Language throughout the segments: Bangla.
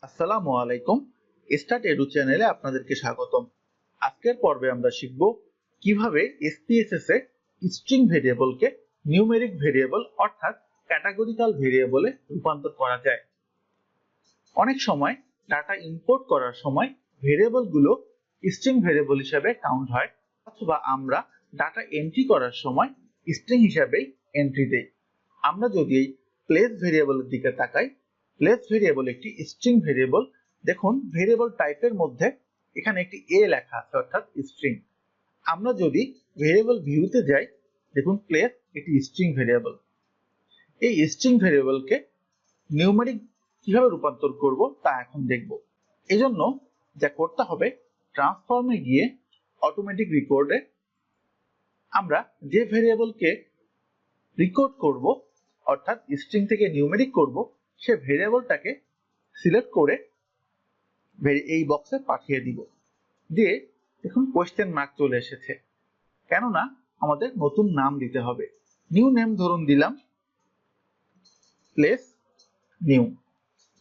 আসসালামু আলাইকুম। স্টার্ট এডু চ্যানেলে আপনাদেরকে স্বাগতম। আজকের পর্বে আমরা শিখব কিভাবে এসপিএসএস এ স্ট্রিং ভেরিয়েবলকে নিউমেরিক ভেরিয়েবল অর্থাৎ ক্যাটাগরিক্যাল ভেরিয়েবলে রূপান্তর করা যায়। অনেক সময় ডাটা ইম্পোর্ট করার সময় ভেরিয়েবলগুলো স্ট্রিং ভেরিয়েবল হিসেবে কাউন্ট হয়, অথবা আমরা ডাটা এন্ট্রি করার সময় স্ট্রিং হিসেবেই এন্ট্রি দেই। আমরা যদি এই প্লেস ভেরিয়েবলের দিকে তাকাই, প্লেস ভেরিয়েবল একটি স্ট্রিং ভেরিয়েবল। দেখুন ভেরিয়েবল টাইপের মধ্যে এখানে একটি এ লেখা আছে অর্থাৎ স্ট্রিং। আমরা যদি ভেরিয়েবল ভিউতে যাই, দেখুন প্লেস একটি স্ট্রিং ভেরিয়েবল। এই স্ট্রিং ভেরিয়েবলকে নিউমেরিক কিভাবে রূপান্তর করব তা এখন দেখব। এজন্য যা করতে হবে, ট্রান্সফর্মে গিয়ে অটোমেটিক রেকর্ডে আমরা যে ভেরিয়েবলকে রেকর্ড করব অর্থাৎ স্ট্রিং থেকে নিউমেরিক করব, সে ভেরিয়েবলটাকে সিলেক্ট করে এই বক্সে পাঠিয়ে দিব। দিয়ে দেখুন কোয়েশ্চেন মার্ক চলে এসেছে, কেননা আমাদের নতুন নাম দিতে হবে। নিউ নেম ধরুন দিলাম প্লেস নিউ,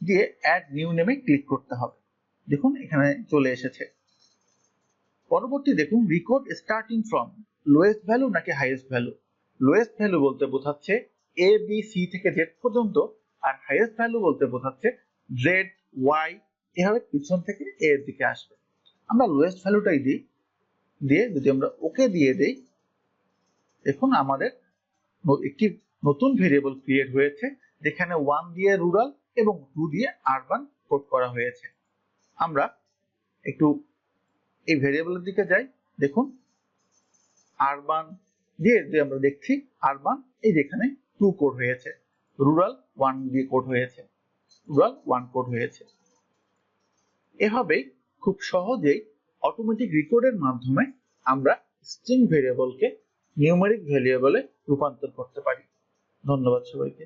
দিয়ে অ্যাড নিউ নেমে ক্লিক করতে হবে। দেখুন এখানে চলে এসেছে। পরবর্তী দেখুন record starting from lowest value নাকি হাইয়েস্ট ভ্যালু। লোয়েস্ট ভ্যালু বলতে বোঝাচ্ছে এ বি সি থেকে জেড পর্যন্ত, আর হাইয়েস্ট ভ্যালু বলতে বোঝাচ্ছে জেড ওয়াই এভাবে পিছন থেকে এর দিকে আসবে। আমরা লোয়েস্ট ভ্যালুটাই দিই, দিয়ে যদি আমরা ওকে দিয়ে দেই, দেখুন আমাদের একটি নতুন ভেরিয়েবল ক্রিয়েট হয়েছে, যেখানে 1 দিয়ে রুরাল এবং 2 দিয়ে আরবান কোড করা হয়েছে। আমরা একটু এই ভেরিয়েবলের দিকে যাই, দেখুন আরবান দিয়ে যে আমরা দেখছি আরবান এই যেখানে 2 কোড হয়েছে, রুরাল 1 দিয়ে কোড হয়েছে, রুরাল 1 কোড হয়েছে। এভাবেই খুব সহজেই অটোমেটিক রেকর্ডের মাধ্যমে আমরা স্ট্রিং ভেরিয়েবলকে নিউমেরিক ভেরিয়েবলে রূপান্তর করতে পারি। ধন্যবাদ সবাইকে।